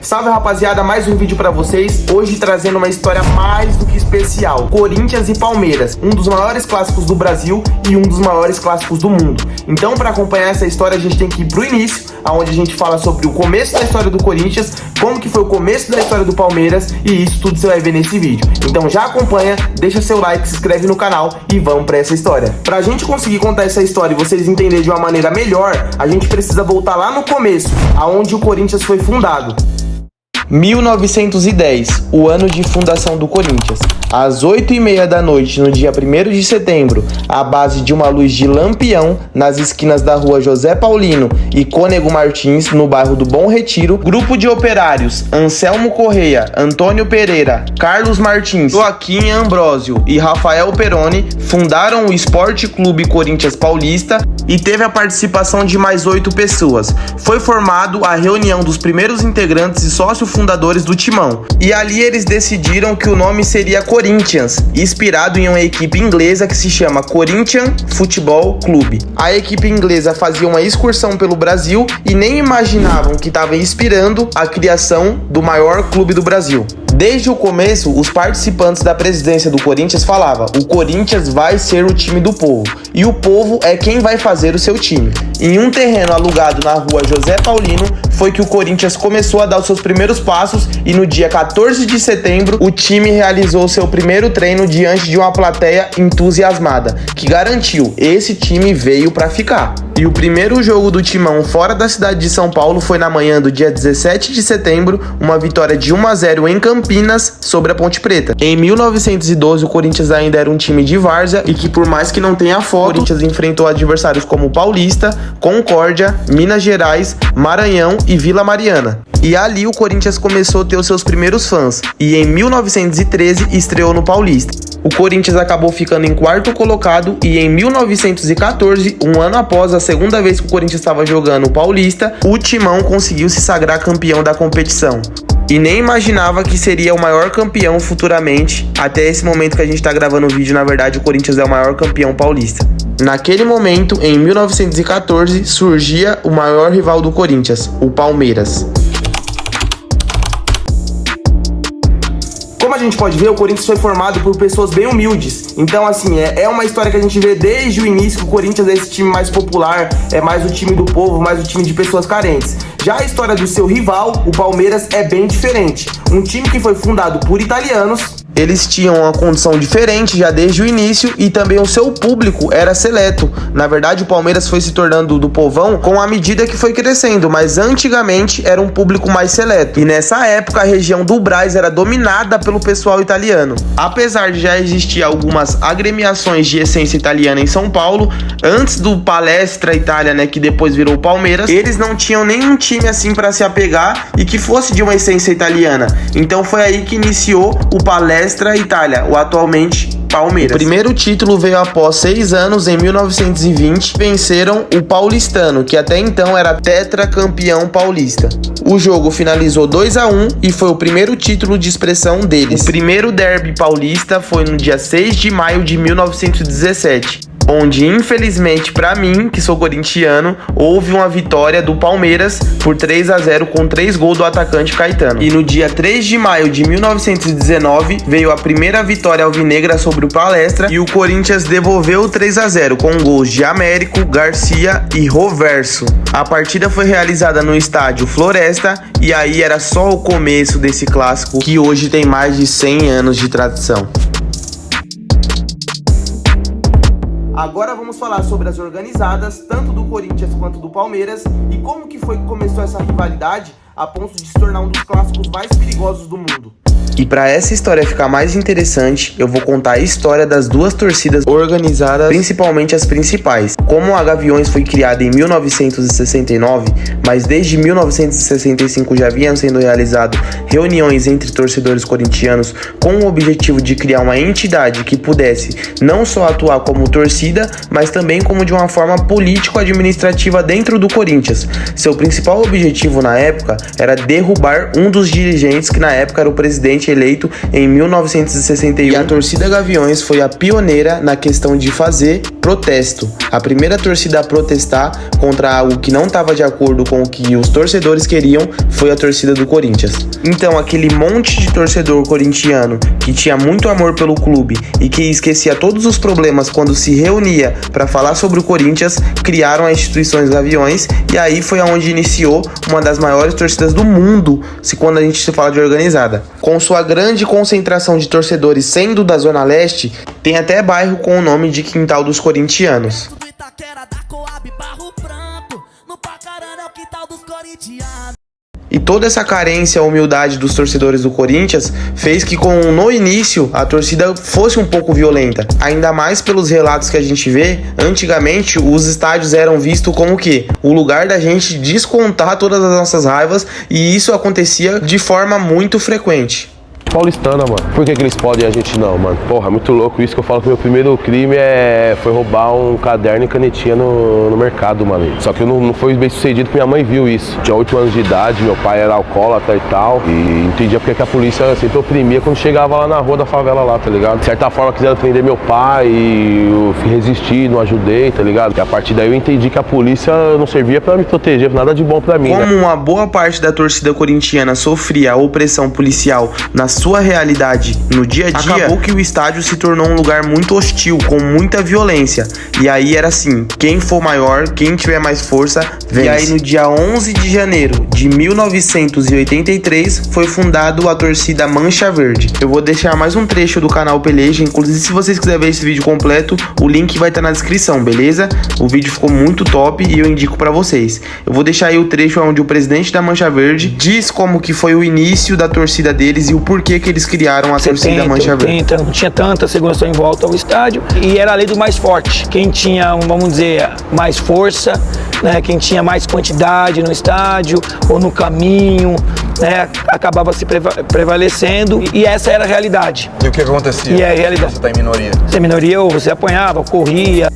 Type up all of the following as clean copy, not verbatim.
Salve rapaziada, mais um vídeo pra vocês, hoje trazendo uma história mais do que especial. Corinthians e Palmeiras, um dos maiores clássicos do Brasil e um dos maiores clássicos do mundo. Então para acompanhar essa história a gente tem que ir pro início, onde a gente fala sobre o começo da história do Corinthians, como que foi o começo da história do Palmeiras, e isso tudo você vai ver nesse vídeo. Então já acompanha, deixa seu like, se inscreve no canal e vamos pra essa história. Pra gente conseguir contar essa história e vocês entenderem de uma maneira melhor, a gente precisa voltar lá no começo, aonde o Corinthians foi fundado. 1910, o ano de fundação do Corinthians. Às 8h30 da noite, no dia 1º de setembro, à base de uma luz de lampião, nas esquinas da rua José Paulino e Cônego Martins, no bairro do Bom Retiro, grupo de operários Anselmo Correia, Antônio Pereira, Carlos Martins, Joaquim Ambrósio e Rafael Peroni fundaram o Esporte Clube Corinthians Paulista e teve a participação de mais 8 pessoas. Foi formado a reunião dos primeiros integrantes e sócio-fundadores do Timão, e ali eles decidiram que o nome seria Corinthians, inspirado em uma equipe inglesa que se chama Corinthians Football Club. A equipe inglesa fazia uma excursão pelo Brasil e nem imaginavam que estava inspirando a criação do maior clube do Brasil. Desde o começo, os participantes da presidência do Corinthians falavam: o Corinthians vai ser o time do povo, e o povo é quem vai fazer o seu time. Em um terreno alugado na rua José Paulino, foi que o Corinthians começou a dar os seus primeiros passos, e no dia 14 de setembro, o time realizou seu primeiro treino diante de uma plateia entusiasmada, que garantiu: esse time veio para ficar. E o primeiro jogo do Timão fora da cidade de São Paulo foi na manhã do dia 17 de setembro, uma vitória de 1-0 em Campinas sobre a Ponte Preta. Em 1912, o Corinthians ainda era um time de várzea e que, por mais que não tenha foto, o Corinthians enfrentou adversários como Paulista, Concórdia, Minas Gerais, Maranhão e Vila Mariana. E ali o Corinthians começou a ter os seus primeiros fãs, e em 1913 estreou no Paulista. O Corinthians acabou ficando em quarto colocado, e em 1914, um ano após a segunda vez que o Corinthians estava jogando o Paulista, o Timão conseguiu se sagrar campeão da competição. E nem imaginava que seria o maior campeão futuramente. Até esse momento que a gente está gravando o vídeo, na verdade o Corinthians é o maior campeão paulista. Naquele momento, em 1914, surgia o maior rival do Corinthians, o Palmeiras. Como a gente pode ver, o Corinthians foi formado por pessoas bem humildes. Então, assim, é uma história que a gente vê desde o início que o Corinthians é esse time mais popular, é mais o time do povo, mais o time de pessoas carentes. Já a história do seu rival, o Palmeiras, é bem diferente. Um time que foi fundado por italianos. Eles tinham uma condição diferente já desde o início, e também o seu público era seleto. Na verdade, o Palmeiras foi se tornando do povão com a medida que foi crescendo, mas antigamente era um público mais seleto. E nessa época, a região do Brás era dominada pelo pessoal italiano. Apesar de já existir algumas agremiações de essência italiana em São Paulo, antes do Palestra Itália, né, que depois virou o Palmeiras, eles não tinham nenhum time assim para se apegar e que fosse de uma essência italiana. Então foi aí que iniciou o Palestra Itália, o atualmente Palmeiras. O primeiro título veio após 6 anos, em 1920, venceram o Paulistano, que até então era tetracampeão paulista. O jogo finalizou 2-1 e foi o primeiro título de expressão deles. O primeiro derby paulista foi no dia 6 de maio de 1917. Onde, infelizmente para mim, que sou corintiano, houve uma vitória do Palmeiras por 3-0 com 3 gols do atacante Caetano. E no dia 3 de maio de 1919 veio a primeira vitória alvinegra sobre o Palestra, e o Corinthians devolveu o 3-0 com gols de Américo, Garcia e Roverso. A partida foi realizada no estádio Floresta, e aí era só o começo desse clássico que hoje tem mais de 100 anos de tradição. Agora vamos falar sobre as organizadas, tanto do Corinthians quanto do Palmeiras, e como que foi que começou essa rivalidade a ponto de se tornar um dos clássicos mais perigosos do mundo. E para essa história ficar mais interessante, eu vou contar a história das duas torcidas organizadas, principalmente as principais. Como a Gaviões foi criada em 1969, mas desde 1965 já vinham sendo realizadas reuniões entre torcedores corintianos com o objetivo de criar uma entidade que pudesse não só atuar como torcida, mas também como de uma forma político-administrativa dentro do Corinthians. Seu principal objetivo na época era derrubar um dos dirigentes que na época era o presidente eleito em 1961. E a torcida Gaviões foi a pioneira na questão de fazer protesto. A primeira primeira torcida a protestar contra algo que não estava de acordo com o que os torcedores queriam foi a torcida do Corinthians. Então, aquele monte de torcedor corintiano que tinha muito amor pelo clube e que esquecia todos os problemas quando se reunia para falar sobre o Corinthians, criaram as instituições Gaviões, e aí foi onde iniciou uma das maiores torcidas do mundo, quando a gente se fala de organizada. Com sua grande concentração de torcedores sendo da Zona Leste, tem até bairro com o nome de Quintal dos Corintianos. E toda essa carência, humildade dos torcedores do Corinthians fez que no início a torcida fosse um pouco violenta. Ainda mais pelos relatos que a gente vê, antigamente os estádios eram vistos como o quê? O lugar da gente descontar todas as nossas raivas, e isso acontecia de forma muito frequente. Paulistana, mano. Por que eles podem e a gente não, mano? Porra, é muito louco isso, que eu falo que meu primeiro crime foi roubar um caderno e canetinha no mercado, mano. Só que eu não fui bem sucedido porque minha mãe viu isso. Tinha 8 anos de idade, meu pai era alcoólatra e tal, e entendia porque que a polícia sempre oprimia quando chegava lá na rua da favela lá, tá ligado? De certa forma quiseram prender meu pai e eu resisti, não ajudei, tá ligado? E a partir daí eu entendi que a polícia não servia pra me proteger, nada de bom pra mim, Como né? uma boa parte da torcida corintiana sofria a opressão policial na sua realidade no dia a dia, acabou que o estádio se tornou um lugar muito hostil, com muita violência. E aí era assim, quem for maior, quem tiver mais força, vence. E aí no dia 11 de janeiro de 1983 foi fundado a torcida Mancha Verde. Eu vou deixar mais um trecho do canal Peleja, inclusive se vocês quiserem ver esse vídeo completo, o link vai estar na descrição, beleza? O vídeo ficou muito top e eu indico pra vocês. Eu vou deixar aí o trecho onde o presidente da Mancha Verde diz como que foi o início da torcida deles e o porquê que eles criaram a torcida Mancha Verde. Não tinha tanta segurança em volta ao estádio e era a lei do mais forte. Quem tinha, vamos dizer, mais força, né, quem tinha mais quantidade no estádio ou no caminho, né, acabava se prevalecendo, e essa era a realidade. E o que acontecia? E a realidade. Você tá em minoria. Você é minoria, ou você apanhava, corria.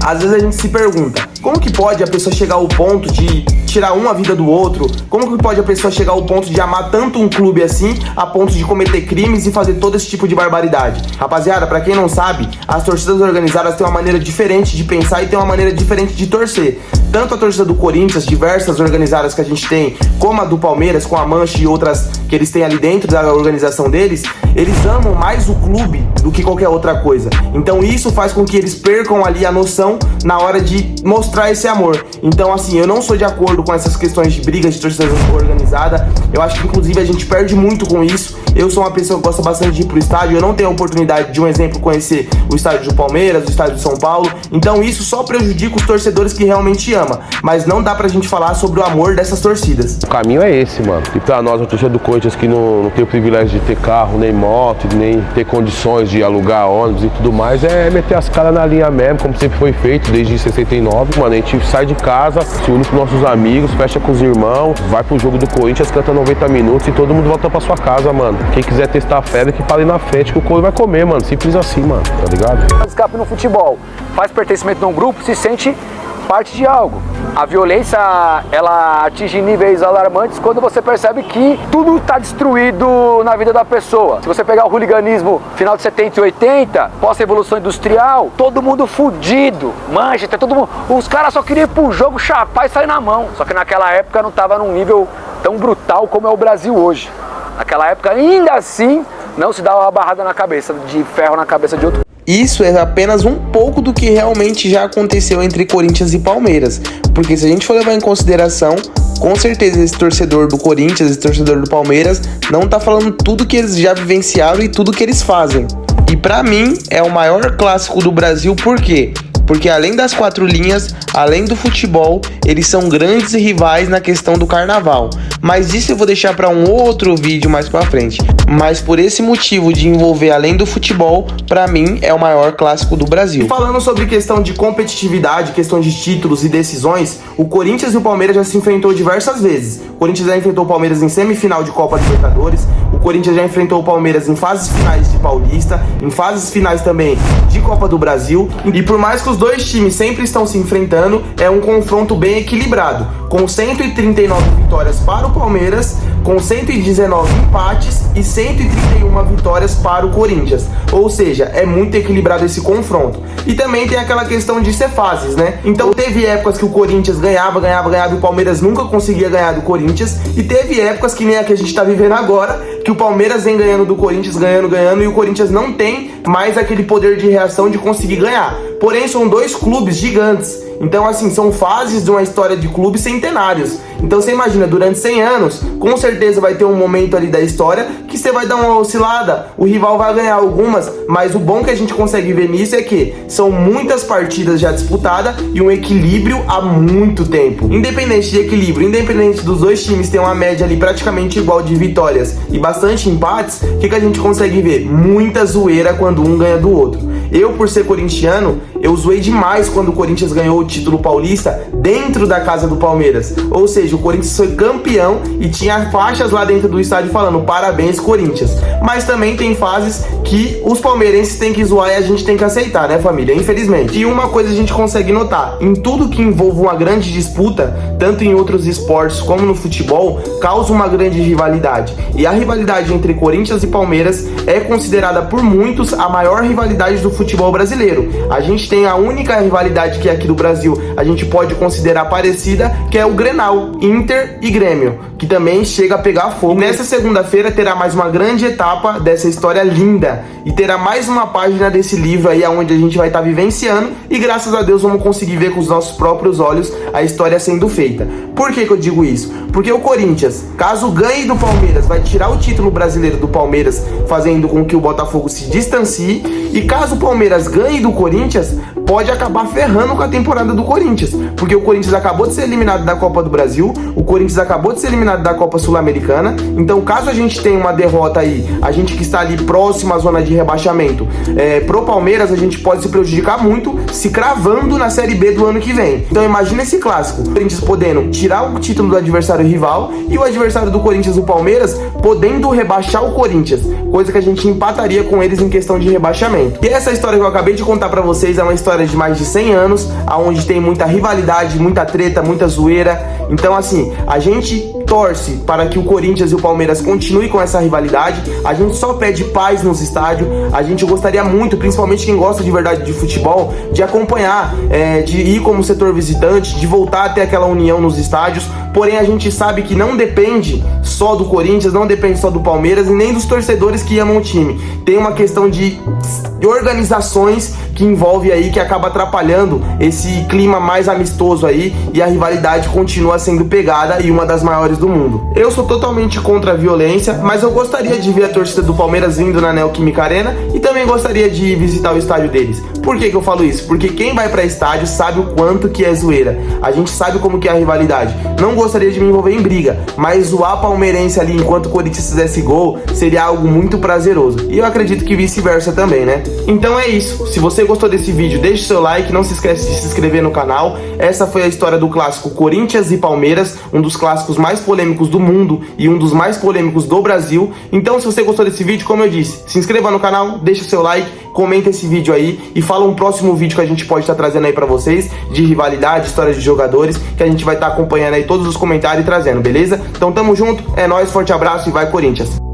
Às vezes a gente se pergunta, como que pode a pessoa chegar ao ponto de tirar a vida do outro? Como que pode a pessoa chegar ao ponto de amar tanto um clube assim, a ponto de cometer crimes e fazer todo esse tipo de barbaridade? Rapaziada, pra quem não sabe, as torcidas organizadas têm uma maneira diferente de pensar e têm uma maneira diferente de torcer. Tanto a torcida do Corinthians, diversas organizadas que a gente tem, como a do Palmeiras, com a Mancha e outras que eles têm ali dentro da organização deles, eles amam mais o clube do que qualquer outra coisa. Então isso faz com que eles percam ali a noção na hora de mostrar esse amor. Então assim, eu não sou de acordo com essas questões de brigas de torcida organizada. Eu acho que inclusive a gente perde muito com isso. Eu sou uma pessoa que gosta bastante de ir pro estádio. Eu não tenho a oportunidade de, um exemplo, conhecer o estádio do Palmeiras, o estádio de São Paulo. Então isso só prejudica os torcedores que realmente amam. Mas não dá pra gente falar sobre o amor dessas torcidas. O caminho é esse, mano. E pra nós, a torcida do Corinthians, que não tem o privilégio de ter carro, nem moto, nem ter condições de alugar ônibus e tudo mais, é meter as caras na linha mesmo, como sempre foi feito desde 69. Mano, a gente sai de casa, se une com nossos amigos, fecha com os irmãos, vai pro jogo do Corinthians, canta 90 minutos e todo mundo volta pra sua casa, mano. Quem quiser testar a febre, que para ali na frente que o couro vai comer, mano. Simples assim, mano, tá ligado? Escape no futebol, faz pertencimento de um grupo, se sente parte de algo. A violência, ela atinge níveis alarmantes quando você percebe que tudo está destruído na vida da pessoa. Se você pegar o hooliganismo final de 70 e 80, pós-revolução industrial, todo mundo fudido, Manchester, todo mundo, os caras só queriam ir pro jogo, chapar e sair na mão. Só que naquela época não estava num nível tão brutal como é o Brasil hoje. Naquela época, ainda assim, não se dava uma barrada na cabeça, de ferro na cabeça de outro. Isso é apenas um pouco do que realmente já aconteceu entre Corinthians e Palmeiras. Porque se a gente for levar em consideração, com certeza esse torcedor do Corinthians, esse torcedor do Palmeiras, não tá falando tudo que eles já vivenciaram e tudo que eles fazem. E pra mim, é o maior clássico do Brasil, por quê? Porque além das 4 linhas, além do futebol, eles são grandes rivais na questão do carnaval. Mas isso eu vou deixar para um outro vídeo mais pra frente. Mas por esse motivo de envolver além do futebol, para mim é o maior clássico do Brasil. E falando sobre questão de competitividade, questão de títulos e decisões, o Corinthians e o Palmeiras já se enfrentou diversas vezes. O Corinthians já enfrentou o Palmeiras em semifinal de Copa Libertadores, o Corinthians já enfrentou o Palmeiras em fases finais de Paulista, em fases finais também de Copa do Brasil. E por mais que os dois times sempre estão se enfrentando, é um confronto bem equilibrado, com 139 vitórias para o Palmeiras com 119 empates e 131 vitórias para o Corinthians. Ou seja, é muito equilibrado esse confronto. E também tem aquela questão de ser fases, né? Então teve épocas que o Corinthians ganhava e o Palmeiras nunca conseguia ganhar do Corinthians. E teve épocas que nem a que a gente tá vivendo agora, que o Palmeiras vem ganhando do Corinthians, ganhando, e o Corinthians não tem mais aquele poder de reação de conseguir ganhar. Porém, são dois clubes gigantes. Então, assim, são fases de uma história de clubes centenários. Então, você imagina, durante 100 anos, com certeza vai ter um momento ali da história que você vai dar uma oscilada. O rival vai ganhar algumas, mas o bom que a gente consegue ver nisso é que são muitas partidas já disputadas e um equilíbrio há muito tempo. Independente de equilíbrio, independente dos dois times ter uma média ali praticamente igual de vitórias e bastante empates, o que a gente consegue ver? Muita zoeira quando um ganha do outro. Eu, por ser corintiano, eu zoei demais quando o Corinthians ganhou o título paulista dentro da casa do Palmeiras. Ou seja, o Corinthians foi campeão e tinha faixas lá dentro do estádio falando parabéns, Corinthians. Mas também tem fases que os palmeirenses têm que zoar e a gente tem que aceitar, né, família? Infelizmente. E uma coisa a gente consegue notar, em tudo que envolve uma grande disputa, tanto em outros esportes como no futebol, causa uma grande rivalidade. E a rivalidade entre Corinthians e Palmeiras é considerada por muitos a maior rivalidade do futebol brasileiro. A gente tem a única rivalidade que é aqui do Brasil, a gente pode considerar parecida, que é o Grenal, Inter e Grêmio, que também chega a pegar fogo. E nessa segunda-feira terá mais uma grande etapa dessa história linda e terá mais uma página desse livro aí onde a gente vai estar vivenciando e graças a Deus vamos conseguir ver com os nossos próprios olhos a história sendo feita. Por que eu digo isso? Porque o Corinthians, caso ganhe do Palmeiras, vai tirar o título brasileiro do Palmeiras, fazendo com que o Botafogo se distancie, e caso o Palmeiras ganhe do Corinthians, pode acabar ferrando com a temporada do Corinthians, porque o Corinthians acabou de ser eliminado da Copa do Brasil, o Corinthians acabou de ser eliminado da Copa Sul-Americana. Então, caso a gente tenha uma derrota aí, a gente que está ali próximo à zona de rebaixamento, pro Palmeiras, a gente pode se prejudicar muito se cravando na Série B do ano que vem. Então, imagina esse clássico, o Corinthians podendo tirar o título do adversário rival e o adversário do Corinthians, o Palmeiras, podendo rebaixar o Corinthians, coisa que a gente empataria com eles em questão de rebaixamento. E essa história que eu acabei de contar pra vocês é uma história de mais de 100 anos, onde tem muita rivalidade, muita treta, muita zoeira. Então, assim, a gente torce para que o Corinthians e o Palmeiras continuem com essa rivalidade. A gente só pede paz nos estádios. A gente gostaria muito, principalmente quem gosta de verdade de futebol, de acompanhar, de ir como setor visitante, de voltar a ter aquela união nos estádios. Porém, a gente sabe que não depende só do Corinthians, não depende só do Palmeiras e nem dos torcedores que amam o time. Tem uma questão de organizações que envolve aí, que acaba atrapalhando esse clima mais amistoso aí, e a rivalidade continua sendo pegada e uma das maiores do mundo. Eu sou totalmente contra a violência, mas eu gostaria de ver a torcida do Palmeiras vindo na Neoquímica Arena e também gostaria de visitar o estádio deles. Por que eu falo isso? Porque quem vai pra estádio sabe o quanto que é zoeira. A gente sabe como que é a rivalidade. Não gostaria de me envolver em briga, mas zoar palmeirense ali enquanto o Corinthians fizesse gol seria algo muito prazeroso. E eu acredito que vice-versa também, né? Então é isso. Se você gostou desse vídeo, deixe seu like, não se esquece de se inscrever no canal. Essa foi a história do clássico Corinthians e Palmeiras, um dos clássicos mais polêmicos do mundo e um dos mais polêmicos do Brasil. Então, se você gostou desse vídeo, como eu disse, se inscreva no canal, deixe seu like, comenta esse vídeo aí e fala um próximo vídeo que a gente pode estar trazendo aí pra vocês, de rivalidade, histórias de jogadores, que a gente vai estar acompanhando aí todos os comentários e trazendo, beleza? Então tamo junto, é nóis, forte abraço e vai Corinthians!